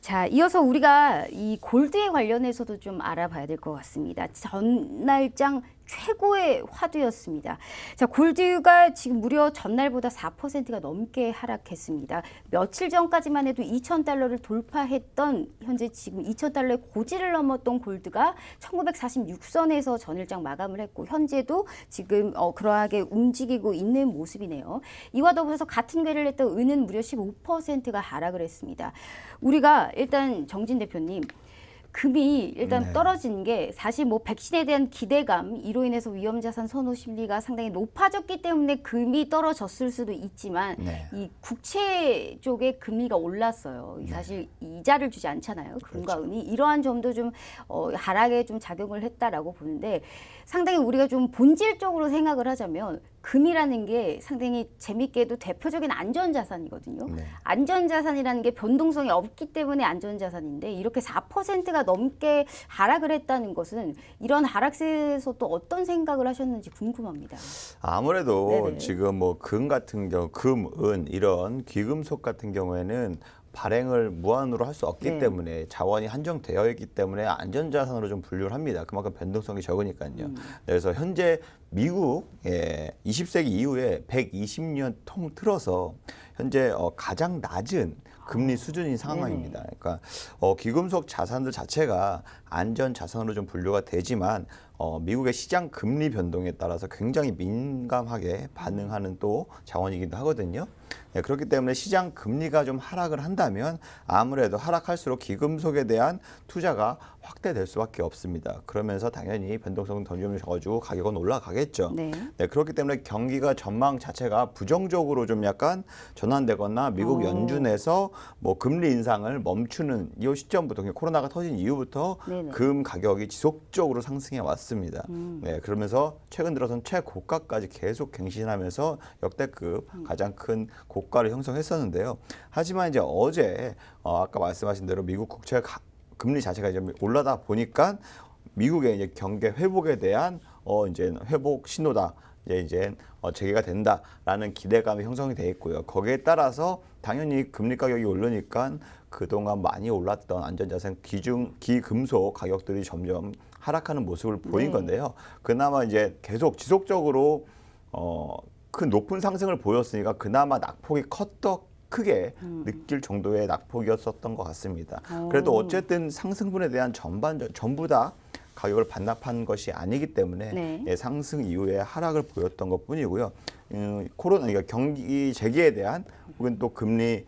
자, 이어서 우리가 이 골드에 관련해서도 좀 알아봐야 될 것 같습니다. 전날장 최고의 화두였습니다. 자, 골드가 지금 무려 전날보다 4%가 넘게 하락했습니다. 며칠 전까지만 해도 2,000달러를 돌파했던 현재 지금 2,000달러의 고지를 넘었던 골드가 1946선에서 전일장 마감을 했고 현재도 지금 그러하게 움직이고 있는 모습이네요. 이와 더불어서 같은 괴를 했던 은은 무려 15%가 하락을 했습니다. 우리가 일단 정진 대표님, 금이 일단 떨어진 게 사실 뭐 백신에 대한 기대감, 이로 인해서 위험자산 선호 심리가 상당히 높아졌기 때문에 금이 떨어졌을 수도 있지만 이 국채 쪽에 금리가 올랐어요. 사실 이자를 주지 않잖아요. 금과 은이. 이러한 점도 좀 하락에 좀 작용을 했다라고 보는데 상당히 우리가 좀 본질적으로 생각을 하자면 금이라는 게 상당히 재밌게도 대표적인 안전자산이거든요. 안전자산이라는 게 변동성이 없기 때문에 안전자산인데 이렇게 4%가 넘게 하락을 했다는 것은 이런 하락세에서 또 어떤 생각을 하셨는지 궁금합니다. 아무래도 네네. 지금 뭐 금 같은 경우, 금, 은 이런 귀금속 같은 경우에는 발행을 무한으로 할 수 없기 때문에 자원이 한정되어 있기 때문에 안전자산으로 좀 분류를 합니다. 그만큼 변동성이 적으니까요. 그래서 현재 미국 20세기 이후에 120년 통틀어서 현재 가장 낮은 금리 수준인 상황입니다. 그러니까 귀금속 자산들 자체가 안전 자산으로 좀 분류가 되지만 미국의 시장 금리 변동에 따라서 굉장히 민감하게 반응하는 또 자원이기도 하거든요. 그렇기 때문에 시장 금리가 좀 하락을 한다면 아무래도 하락할수록 귀금속에 대한 투자가 확대될 수밖에 없습니다. 그러면서 당연히 변동성은 더 좀 적어지고 가격은 올라가겠죠. 그렇기 때문에 경기가 전망 자체가 부정적으로 좀 약간 전환되거나 미국 연준에서 뭐 금리 인상을 멈추는 이 시점부터 코로나가 터진 이후부터 금 가격이 지속적으로 상승해 왔습니다. 그러면서 최근 들어선 최고가까지 계속 갱신하면서 역대급 가장 큰 고가를 형성했었는데요. 하지만 이제 어제 아까 말씀하신 대로 미국 국채 금리 자체가 이제 올라다 보니까 미국의 이제 경제 회복에 대한 이제 회복 신호다. 이제 재개가 된다라는 기대감이 형성이 돼 있고요. 거기에 따라서 당연히 금리 가격이 오르니까 그동안 많이 올랐던 안전자산 기금속 가격들이 점점 하락하는 모습을 보인 건데요. 그나마 이제 계속 지속적으로 큰 높은 상승을 보였으니까 그나마 낙폭이 크게 느낄 정도의 낙폭이었었던 것 같습니다. 그래도 어쨌든 상승분에 대한 전부 다 가격을 반납한 것이 아니기 때문에 상승 이후에 하락을 보였던 것뿐이고요. 그러니까 경기 재개에 대한 혹은 또 금리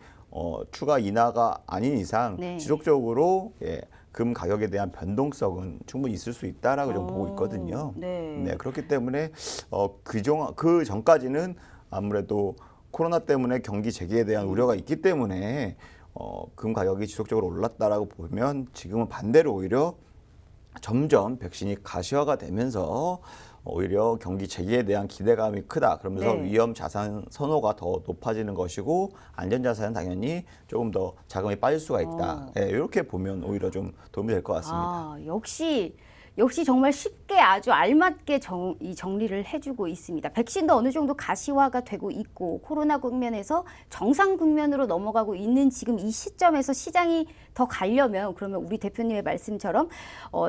추가 인하가 아닌 이상 지속적으로 금 가격에 대한 변동성은 충분히 있을 수 있다라고 좀 보고 있거든요. 그렇기 때문에 그 전까지는 아무래도 코로나 때문에 경기 재개에 대한 우려가 있기 때문에 금 가격이 지속적으로 올랐다라고 보면 지금은 반대로 오히려 점점 백신이 가시화가 되면서 오히려 경기 재개에 대한 기대감이 크다. 그러면서 위험 자산 선호가 더 높아지는 것이고 안전 자산은 당연히 조금 더 자금이 빠질 수가 있다. 이렇게 보면 오히려 좀 도움이 될 것 같습니다. 역시 정말 쉽게 아주 알맞게 이 정리를 해주고 있습니다. 백신도 어느 정도 가시화가 되고 있고 코로나 국면에서 정상 국면으로 넘어가고 있는 지금 이 시점에서 시장이 더 가려면 그러면 우리 대표님의 말씀처럼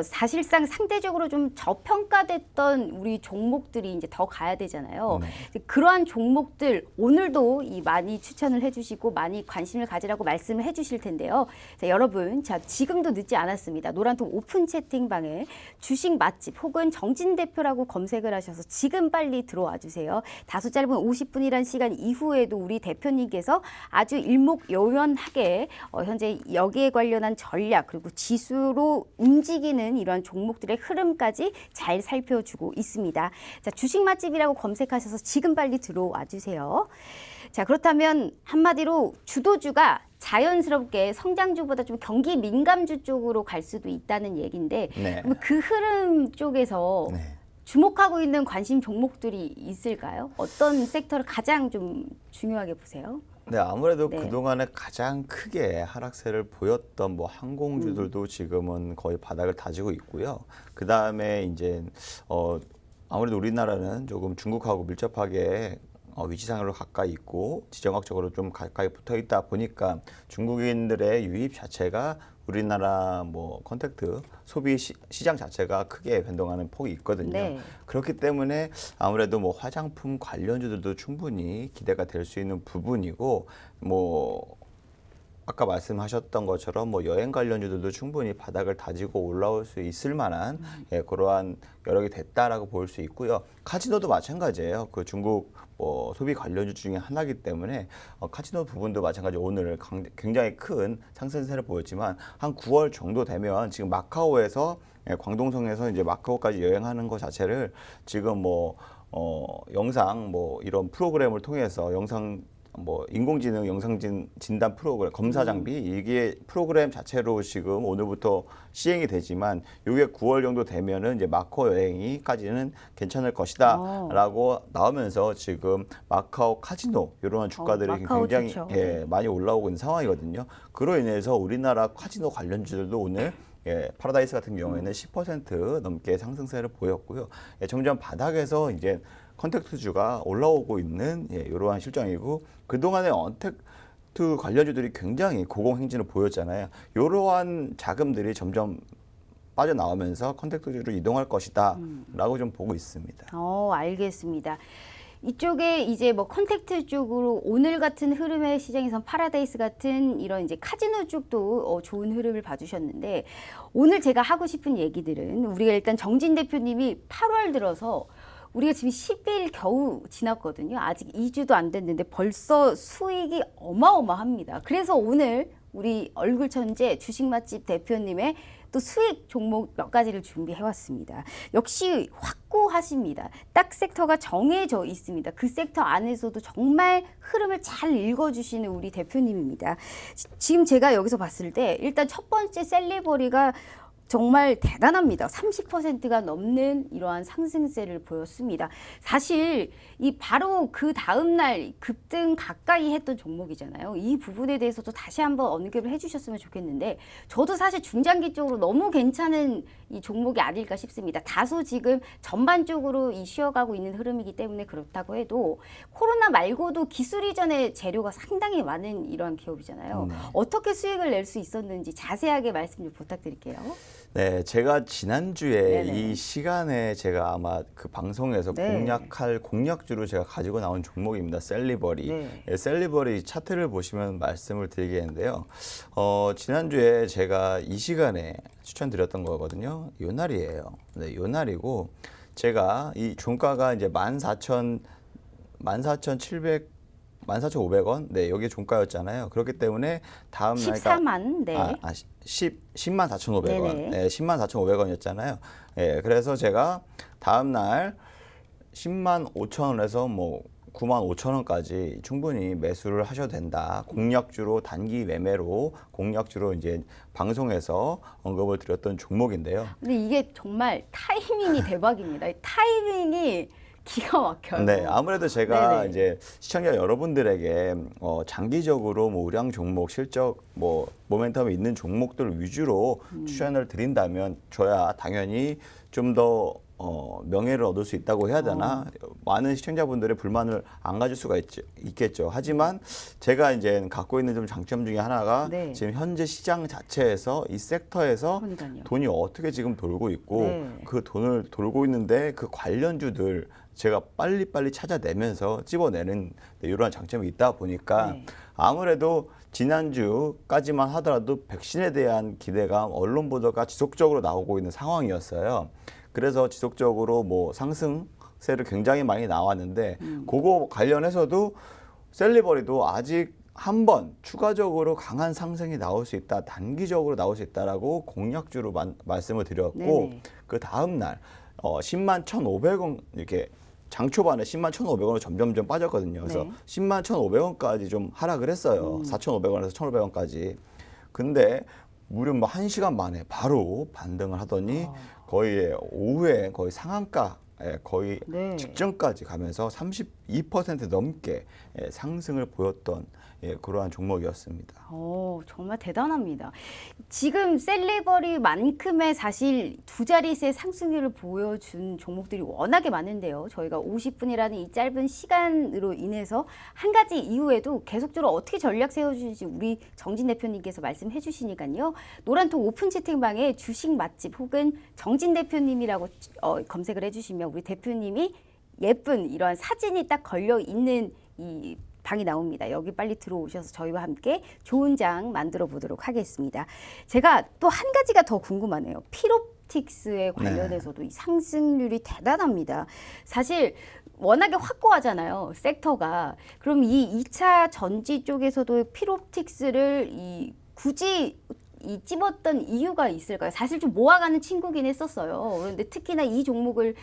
사실상 상대적으로 좀 저평가됐던 우리 종목들이 이제 더 가야 되잖아요. 그러한 종목들 오늘도 많이 추천을 해주시고 많이 관심을 가지라고 말씀을 해주실 텐데요. 자, 여러분, 지금도 늦지 않았습니다. 노란통 오픈 채팅방에 주식 맛집 혹은 정진 대표라고 검색을 하셔서 지금 빨리 들어와 주세요. 다소 짧은 50분이란 시간 이후에도 우리 대표님께서 아주 일목요연하게 현재 여기에 관련한 전략 그리고 지수로 움직이는 이러한 종목들의 흐름까지 잘 살펴주고 있습니다. 자, 주식 맛집이라고 검색하셔서 지금 빨리 들어와 주세요. 자, 그렇다면 한마디로 주도주가 자연스럽게 성장주보다 좀 경기 민감주 쪽으로 갈 수도 있다는 얘기인데 그럼 그 흐름 쪽에서 주목하고 있는 관심 종목들이 있을까요? 어떤 섹터를 가장 좀 중요하게 보세요? 아무래도 그동안에 가장 크게 하락세를 보였던 뭐 항공주들도 지금은 거의 바닥을 다지고 있고요. 그 다음에 이제 아무래도 우리나라는 조금 중국하고 밀접하게 위치상으로 가까이 있고 지정학적으로 좀 가까이 붙어 있다 보니까 중국인들의 유입 자체가 우리나라 뭐 컨택트 소비 시장 자체가 크게 변동하는 폭이 있거든요. 네. 그렇기 때문에 아무래도 뭐 화장품 관련주들도 충분히 기대가 될 수 있는 부분이고 뭐 아까 말씀하셨던 것처럼 뭐 여행 관련주들도 충분히 바닥을 다지고 올라올 수 있을 만한 그러한 여력이 됐다라고 볼 수 있고요. 카지노도 마찬가지예요. 그 중국 뭐 소비 관련주 중에 하나이기 때문에 카지노 부분도 마찬가지 오늘 굉장히 큰 상승세를 보였지만 한 9월 정도 되면 지금 마카오에서 광동성에서 이제 마카오까지 여행하는 것 자체를 지금 뭐 영상 뭐 이런 프로그램을 통해서 영상 뭐 인공지능 영상 진단 프로그램 검사 장비 이게 프로그램 자체로 지금 오늘부터 시행이 되지만 이게 9월 정도 되면은 이제 마카오 여행이까지는 괜찮을 것이다라고 나오면서 지금 마카오 카지노 이런 주가들이 마카오 굉장히 좋죠. 많이 올라오고 있는 상황이거든요. 그로 인해서 우리나라 카지노 관련주들도 오늘 파라다이스 같은 경우에는 10% 넘게 상승세를 보였고요. 점점 바닥에서 이제 컨택트주가 올라오고 있는 이러한 실정이고 그동안에 언택트 관련주들이 굉장히 고공행진을 보였잖아요. 이러한 자금들이 점점 빠져나오면서 컨택트주로 이동할 것이다 라고 좀 보고 있습니다. 알겠습니다. 이쪽에 이제 뭐 컨택트 쪽으로 오늘 같은 흐름의 시장에선 파라다이스 같은 이런 이제 카지노 쪽도 좋은 흐름을 봐주셨는데 오늘 제가 하고 싶은 얘기들은 우리가 일단 정진 대표님이 8월 들어서 우리가 지금 10일 겨우 지났거든요. 아직 2주도 안 됐는데 벌써 수익이 어마어마합니다. 그래서 오늘 우리 얼굴 천재 주식 맛집 대표님의 또 수익 종목 몇 가지를 준비해 왔습니다. 역시 확고하십니다. 딱 섹터가 정해져 있습니다. 그 섹터 안에서도 정말 흐름을 잘 읽어주시는 우리 대표님입니다. 지금 제가 여기서 봤을 때 일단 첫 번째 셀리버리가 정말 대단합니다. 30%가 넘는 이러한 상승세를 보였습니다. 사실 이 바로 그 다음 날 급등 가까이 했던 종목이잖아요. 이 부분에 대해서도 다시 한번 언급을 해주셨으면 좋겠는데 저도 사실 중장기 쪽으로 너무 괜찮은 이 종목이 아닐까 싶습니다. 다소 지금 전반적으로 이 쉬어가고 있는 흐름이기 때문에 그렇다고 해도 코로나 말고도 기술 이전의 재료가 상당히 많은 이러한 기업이잖아요. 어떻게 수익을 낼 수 있었는지 자세하게 말씀 좀 부탁드릴게요. 네, 제가 지난주에 네네. 이 시간에 제가 아마 그 방송에서 네. 공략할 공략주로 제가 가지고 나온 종목입니다. 셀리버리. 네. 셀리버리 차트를 보시면 말씀을 드리겠는데요. 지난주에 제가 이 시간에 추천드렸던 거거든요. 요 날이에요. 네, 요 날이고 제가 이 종가가 이제 14,500원. 네, 여기 종가였잖아요. 그렇기 때문에 다음 날 14만, 네. 10만 4,500원. 네네. 네, 10만 4,500원이었잖아요. 예, 그래서 제가 다음 날 10만 5천 원에서 뭐 9만 5천 원까지 충분히 매수를 하셔도 된다. 공략주로 단기 매매로 공략주로 이제 방송에서 언급을 드렸던 종목인데요. 근데 이게 정말 타이밍이 대박입니다. 이 타이밍이 기가 막혀요. 네, 아무래도 제가 네네. 이제 시청자 여러분들에게 장기적으로 뭐 우량 종목, 실적, 뭐 모멘텀이 있는 종목들 위주로 추천을 드린다면 저야 당연히 좀 더 명예를 얻을 수 있다고 해야 되나? 많은 시청자분들의 불만을 안 가질 수가 있겠죠. 하지만 제가 이제 갖고 있는 좀 장점 중에 하나가 네. 지금 현재 시장 자체에서 이 섹터에서 그러니까요. 돈이 어떻게 지금 돌고 있고 네. 그 돈을 돌고 있는데 그 관련주들 제가 빨리빨리 찾아내면서 찝어내는 이러한 장점이 있다 보니까 네. 아무래도 지난주까지만 하더라도 백신에 대한 기대감, 언론 보도가 지속적으로 나오고 있는 상황이었어요. 그래서 지속적으로 뭐 상승세를 굉장히 많이 나왔는데 그거 관련해서도 셀리버리도 아직 한 번 추가적으로 강한 상승이 나올 수 있다, 단기적으로 나올 수 있다라고 공략주로 말씀을 드렸고 네네. 그 다음 날 10만 1,500원 이렇게 장 초반에 10만 1,500원으로 점점점 빠졌거든요. 그래서 네. 10만 1,500원까지 좀 하락을 했어요. 4,500원에서 1,500원까지. 근데 무려 뭐 1시간 만에 바로 반등을 하더니 거의 오후에 거의 상한가 거의 네. 직전까지 가면서 32% 넘게 상승을 보였던 그러한 종목이었습니다. 정말 대단합니다. 지금 셀리버리만큼의 사실 두 자릿수의 상승률을 보여준 종목들이 워낙에 많은데요. 저희가 50분이라는 이 짧은 시간으로 인해서 한 가지 이후에도 계속적으로 어떻게 전략 세워주는지 우리 정진 대표님께서 말씀해 주시니까요. 노란통 오픈 채팅방에 주식 맛집 혹은 정진 대표님이라고 검색을 해주시면 우리 대표님이 예쁜 이러한 사진이 딱 걸려 있는 이 방이 나옵니다. 여기 빨리 들어오셔서 저희와 함께 좋은 장 만들어 보도록 하겠습니다. 제가 또 한 가지가 더 궁금하네요. 피롭틱스에 관련해서도 이 상승률이 대단합니다. 사실 워낙에 확고하잖아요. 섹터가. 그럼 이 2차 전지 쪽에서도 피롭틱스를 굳이 찝었던 이유가 있을까요? 사실 좀 모아가는 친구긴 했었어요. 그런데 특히나 이 종목을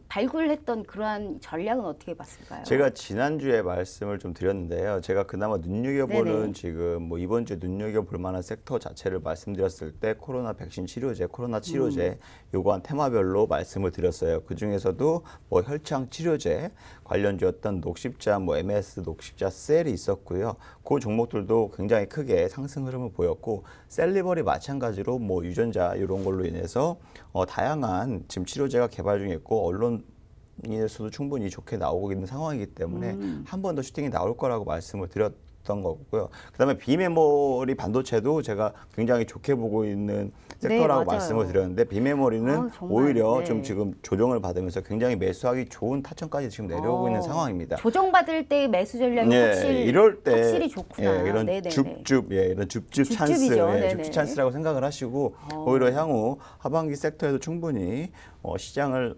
발굴했던 그러한 전략은 어떻게 봤을까요? 제가 지난주에 말씀을 좀 드렸는데요. 제가 그나마 눈여겨보는 네네. 지금 뭐 이번 주에 눈여겨볼 만한 섹터 자체를 말씀드렸을 때 코로나 백신 치료제, 코로나 치료제 요거한 테마별로 말씀을 드렸어요. 그 중에서도 뭐 혈창 치료제 관련주였던 녹십자, 뭐 MS 녹십자 셀이 있었고요. 그 종목들도 굉장히 크게 상승 흐름을 보였고 셀리버리 마찬가지로 뭐 유전자 이런 걸로 인해서 다양한 지금 치료제가 개발 중에 있고 언론에서도 충분히 좋게 나오고 있는 상황이기 때문에 한 번 더 슈팅이 나올 거라고 말씀을 드렸던 거고요. 그다음에 비메모리 반도체도 제가 굉장히 좋게 보고 있는 섹터라고 네, 맞아요. 말씀을 드렸는데 비메모리는 정말, 오히려 네. 좀 지금 조정을 받으면서 굉장히 매수하기 좋은 타점까지 지금 내려오고 있는 상황입니다. 조정받을 때 매수 전략이 이럴 때 확실히 좋구나. 이런 네네네. 줍줍, 이런 줍줍 찬스, 줍줍이죠. 네네. 줍줍 찬스라고 생각을 하시고 오히려 향후 하반기 섹터에도 충분히 시장을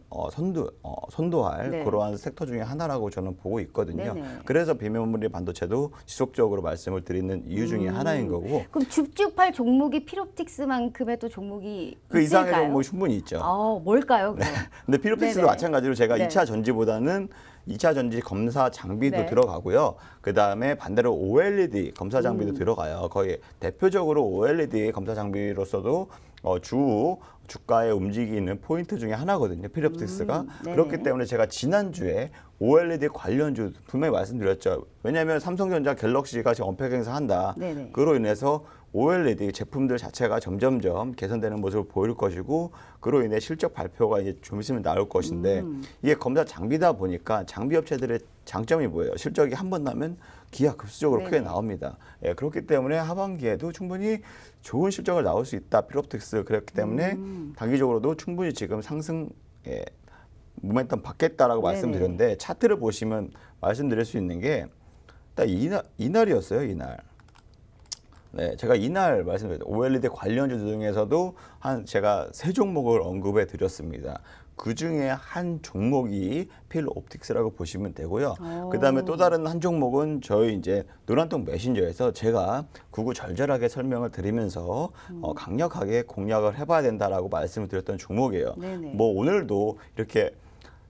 선도할 네. 그러한 섹터 중에 하나라고 저는 보고 있거든요. 네네. 그래서 비메모리 반도체도 지속적으로 말씀을 드리는 이유 중에 하나인 거고 그럼 줍줍할 종목이 피롭틱스만큼의 또 종목이 그 있을까요? 이상에도 뭐 충분히 있죠. 뭘까요? 그럼? 근데 피로픽스도 네네. 마찬가지로 제가 네. 2차 전지보다는 2차 전지 검사 장비도 네. 들어가고요. 그다음에 반대로 OLED 검사 장비도 들어가요. 거의 대표적으로 OLED 검사 장비로서도 주가에 움직이는 포인트 중에 하나거든요. 피롭틱스가. 네네. 그렇기 때문에 제가 지난주에 OLED 관련주 분명히 말씀드렸죠. 왜냐하면 삼성전자 갤럭시가 지금 언팩 행사한다. 네네. 그로 인해서 OLED 제품들 자체가 점점점 개선되는 모습을 보일 것이고 그로 인해 실적 발표가 이제 좀 있으면 나올 것인데 이게 검사 장비다 보니까 장비 업체들의 장점이 뭐예요? 실적이 한 번 나면 기하급수적으로 크게 네네. 나옵니다. 예, 그렇기 때문에 하반기에도 충분히 좋은 실적을 나올 수 있다. 피롭틱스 그렇기 때문에 단기적으로도 충분히 지금 상승 모멘텀 받겠다라고 네네. 말씀드렸는데 차트를 보시면 말씀드릴 수 있는 게 딱 이날이었어요. 이날. 네, 제가 이날 말씀드렸죠. OLED 관련주 중에서도 제가 세 종목을 언급해 드렸습니다. 그 중에 한 종목이 필옵틱스라고 보시면 되고요. 그 다음에 또 다른 한 종목은 저희 이제 노란통 메신저에서 제가 구구절절하게 설명을 드리면서 강력하게 공략을 해봐야 된다라고 말씀을 드렸던 종목이에요. 네네. 뭐 오늘도 이렇게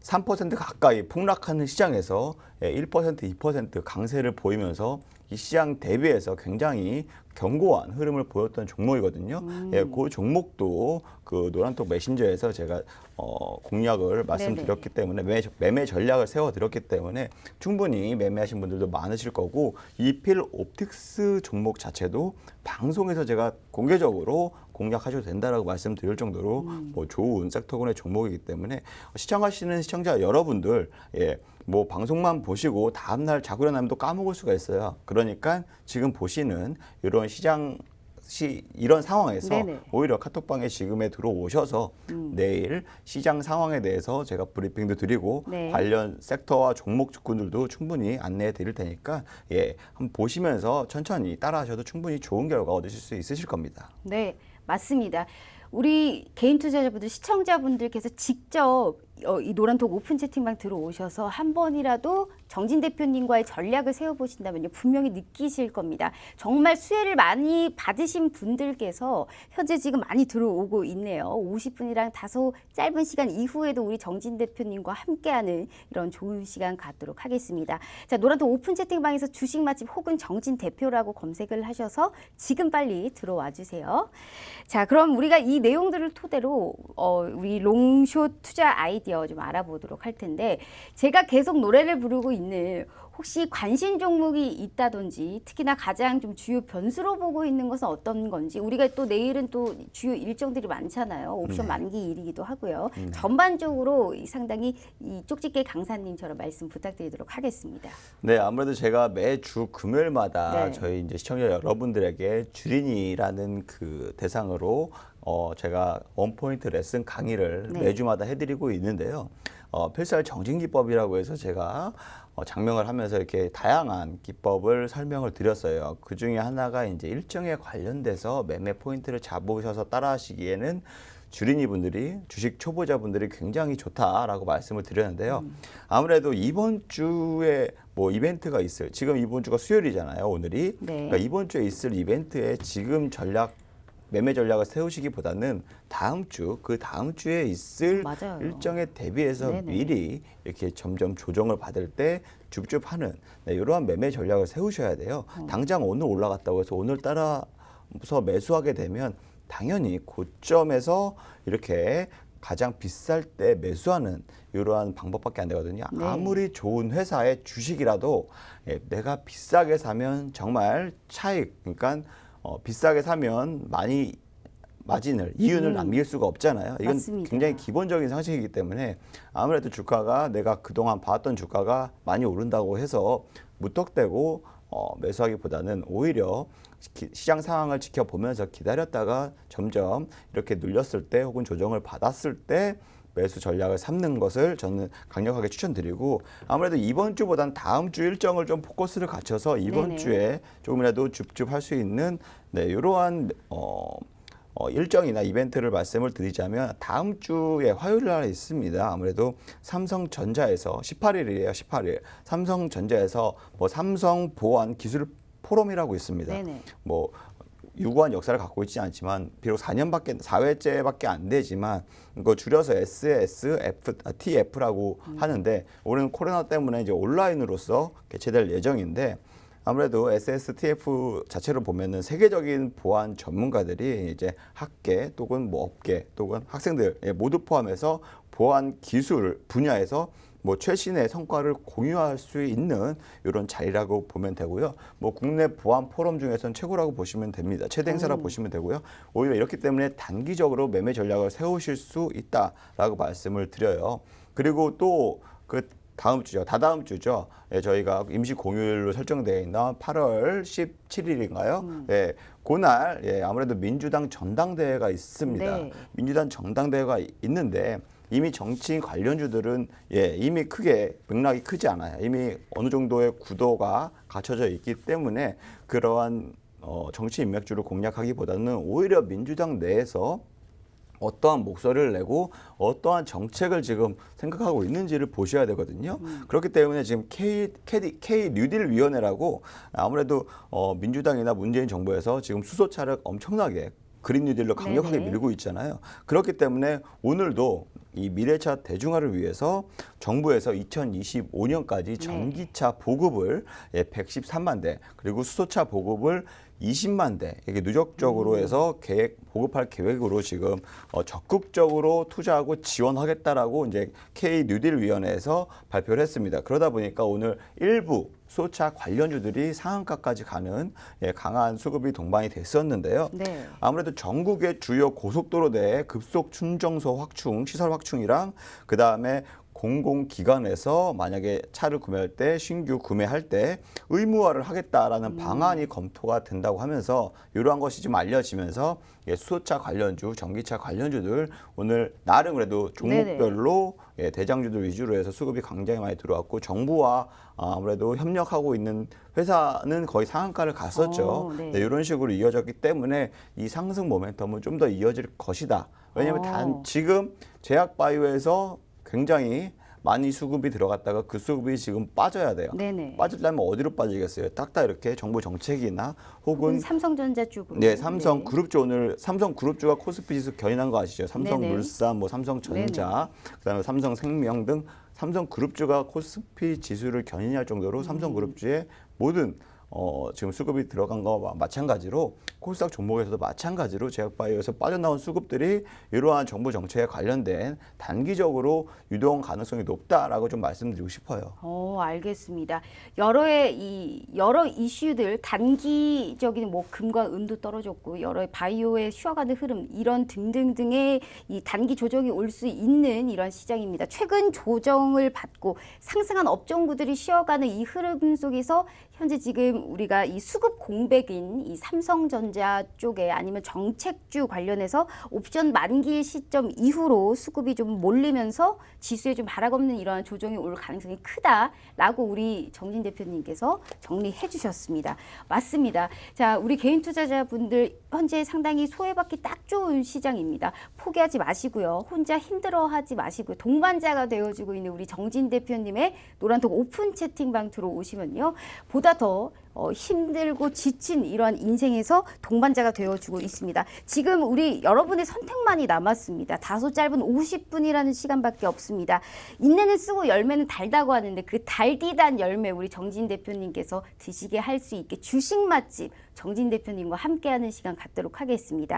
3% 가까이 폭락하는 시장에서 1%, 2% 강세를 보이면서 이 시장 대비해서 굉장히 견고한 흐름을 보였던 종목이거든요. 그 종목도 그 노란톡 메신저에서 제가 공략을 말씀드렸기 때문에 매매 전략을 세워드렸기 때문에 충분히 매매하신 분들도 많으실 거고 이 필옵틱스 종목 자체도 방송에서 제가 공개적으로 공략하셔도 된다라고 말씀드릴 정도로 뭐 좋은 섹터군의 종목이기 때문에 시청하시는 시청자 여러분들 뭐 방송만 보시고 다음날 자고 일어나면 또 까먹을 수가 있어요. 그러니까 지금 보시는 이런 이런 상황에서 네네. 오히려 카톡방에 지금에 들어오셔서 내일 시장 상황에 대해서 제가 브리핑도 드리고 네. 관련 섹터와 종목 주꾼들도 충분히 안내해 드릴 테니까 한번 보시면서 천천히 따라하셔도 충분히 좋은 결과 얻으실 수 있으실 겁니다. 네, 맞습니다. 우리 개인 투자자분들, 시청자분들께서 직접 이 노란톡 오픈 채팅방 들어오셔서 한 번이라도 정진 대표님과의 전략을 세워보신다면요, 분명히 느끼실 겁니다. 정말 수혜를 많이 받으신 분들께서 현재 지금 많이 들어오고 있네요. 50분이랑 다소 짧은 시간 이후에도 우리 정진 대표님과 함께하는 이런 좋은 시간 갖도록 하겠습니다. 자, 노란톡 오픈 채팅방에서 주식 맛집 혹은 정진 대표라고 검색을 하셔서 지금 빨리 들어와 주세요. 자, 그럼 우리가 이 내용들을 토대로 우리 롱숏 투자 아이디어 좀 알아보도록 할 텐데, 제가 계속 노래를 부르고 있는 혹시 관심 종목이 있다든지 특히나 가장 좀 주요 변수로 보고 있는 것은 어떤 건지 우리가 또 내일은 또 주요 일정들이 많잖아요. 옵션 만기일이기도 하고요. 전반적으로 상당히 이 쪽집게 강사님처럼 말씀 부탁드리도록 하겠습니다. 네, 아무래도 제가 매주 금요일마다 네. 저희 이제 시청자 여러분들에게 주린이라는 그 대상으로 제가 원포인트 레슨 강의를 네. 매주마다 해드리고 있는데요. 필살 정진기법이라고 해서 제가 장명을 하면서 이렇게 다양한 기법을 설명을 드렸어요. 그 중에 하나가 이제 일정에 관련돼서 매매 포인트를 잡으셔서 따라하시기에는 주린이 분들이 주식 초보자분들이 굉장히 좋다라고 말씀을 드렸는데요. 아무래도 이번 주에 뭐 이벤트가 있어요. 지금 이번 주가 수요일이잖아요. 오늘이. 네. 그러니까 이번 주에 있을 이벤트에 지금 매매 전략을 세우시기보다는 다음 주, 그 다음 주에 있을 맞아요. 일정에 대비해서 네네. 미리 이렇게 점점 조정을 받을 때 줍줍하는 이러한 매매 전략을 세우셔야 돼요. 당장 오늘 올라갔다고 해서 오늘 따라서 매수하게 되면 당연히 고점에서 이렇게 가장 비쌀 때 매수하는 이러한 방법밖에 안 되거든요. 네. 아무리 좋은 회사의 주식이라도 내가 비싸게 사면 정말 차익, 그러니까 비싸게 사면 많이 이윤을 남길 수가 없잖아요. 이건 맞습니다. 굉장히 기본적인 상식이기 때문에 아무래도 주가가 내가 그동안 봐왔던 주가가 많이 오른다고 해서 무턱대고 매수하기보다는 오히려 시장 상황을 지켜보면서 기다렸다가 점점 이렇게 눌렸을 때 혹은 조정을 받았을 때 매수 전략을 삼는 것을 저는 강력하게 추천드리고 아무래도 이번 주보다는 다음 주 일정을 좀 포커스를 갖춰서 이번 네네. 주에 조금이라도 줍줍할 수 있는 이러한 일정이나 이벤트를 말씀을 드리자면 다음 주에 화요일 날 있습니다. 아무래도 삼성전자에서 18일이에요. 18일. 삼성전자에서 뭐 삼성 보안 기술 포럼이라고 있습니다. 네네. 뭐 유구한 역사를 갖고 있지 않지만 비록 4회째밖에 안 되지만 이거 줄여서 SSTF라고 하는데 올해는 코로나 때문에 이제 온라인으로서 개최될 예정인데 아무래도 SSTF 자체로 보면은 세계적인 보안 전문가들이 이제 학계 또는 뭐 업계 또는 학생들 모두 포함해서 보안 기술 분야에서 뭐 최신의 성과를 공유할 수 있는 이런 자리라고 보면 되고요. 뭐 국내 보안 포럼 중에서는 최고라고 보시면 됩니다. 최대 행사라고 보시면 되고요. 오히려 이렇기 때문에 단기적으로 매매 전략을 세우실 수 있다라고 말씀을 드려요. 그리고 또 그 다음 주죠. 다다음 주죠. 저희가 임시 공휴일로 설정되어 있는 8월 17일인가요? 그날 아무래도 민주당 전당대회가 있습니다. 네. 민주당 전당대회가 있는데 이미 정치인 관련주들은 이미 크게 맥락이 크지 않아요. 이미 어느 정도의 구도가 갖춰져 있기 때문에 그러한 정치 인맥주를 공략하기보다는 오히려 민주당 내에서 어떠한 목소리를 내고 어떠한 정책을 지금 생각하고 있는지를 보셔야 되거든요. 그렇기 때문에 지금 K 뉴딜 위원회라고 아무래도 민주당이나 문재인 정부에서 지금 수소차를 엄청나게 그린 뉴딜로 강력하게 네네. 밀고 있잖아요. 그렇기 때문에 오늘도 이 미래차 대중화를 위해서 정부에서 2025년까지 전기차 보급을 113만 대 그리고 수소차 보급을 20만 대 이게 누적적으로 해서 보급할 계획으로 지금 적극적으로 투자하고 지원하겠다라고 이제 K 뉴딜 위원회에서 발표를 했습니다. 그러다 보니까 오늘 일부 수소차 관련주들이 상한가까지 가는 강한 수급이 동반이 됐었는데요. 네. 아무래도 전국의 주요 고속도로 내 급속 충전소 확충, 시설 확충이랑 그 다음에 공공기관에서 만약에 차를 구매할 때 신규 구매할 때 의무화를 하겠다라는 방안이 검토가 된다고 하면서 이러한 것이 좀 알려지면서 수소차 관련주, 전기차 관련주들 오늘 나름 그래도 종목별로 대장주들 위주로 해서 수급이 굉장히 많이 들어왔고 정부와 아무래도 협력하고 있는 회사는 거의 상한가를 갔었죠. 네. 이런 식으로 이어졌기 때문에 이 상승 모멘텀은 좀 더 이어질 것이다. 왜냐하면 지금 제약바이오에서 굉장히 많이 수급이 들어갔다가 그 수급이 지금 빠져야 돼요. 네네. 빠지려면 어디로 빠지겠어요? 딱딱 이렇게 정부 정책이나 혹은 삼성전자 쪽으로. 삼성 그룹주 오늘 삼성 그룹주가 코스피 지수 견인한 거 아시죠? 삼성물산, 뭐 삼성전자, 그다음에 삼성생명 등 삼성 그룹주가 코스피 지수를 견인할 정도로 삼성 그룹주의 모든 지금 수급이 들어간 거와 마찬가지로 코스닥 종목에서도 마찬가지로 제약바이오에서 빠져나온 수급들이 이러한 정부 정책에 관련된 단기적으로 유동 가능성이 높다라고 좀 말씀드리고 싶어요. 알겠습니다. 여러 이슈들 단기적인 뭐 금과 은도 떨어졌고 여러 바이오의 쉬어가는 흐름 이런 등등등의 이 단기 조정이 올 수 있는 이런 시장입니다. 최근 조정을 받고 상승한 업종구들이 쉬어가는 이 흐름 속에서 현재 지금 우리가 이 수급 공백인 이 삼성전자 쪽에 아니면 정책주 관련해서 옵션 만기 시점 이후로 수급이 좀 몰리면서 지수에 좀 바락없는 이러한 조정이 올 가능성이 크다라고 우리 정진 대표님께서 정리해 주셨습니다. 맞습니다. 자, 우리 개인 투자자분들 현재 상당히 소외받기 딱 좋은 시장입니다. 포기하지 마시고요. 혼자 힘들어하지 마시고요. 동반자가 되어주고 있는 우리 정진 대표님의 노란톡 오픈 채팅방 들어오시면요. 보다 더 힘들고 지친 이러한 인생에서 동반자가 되어주고 있습니다. 지금 우리 여러분의 선택만이 남았습니다. 다소 짧은 50분이라는 시간밖에 없습니다. 인내는 쓰고 열매는 달다고 하는데 그 달디단 열매 우리 정진 대표님께서 드시게 할 수 있게 주식 맛집 정진 대표님과 함께하는 시간 갖도록 하겠습니다.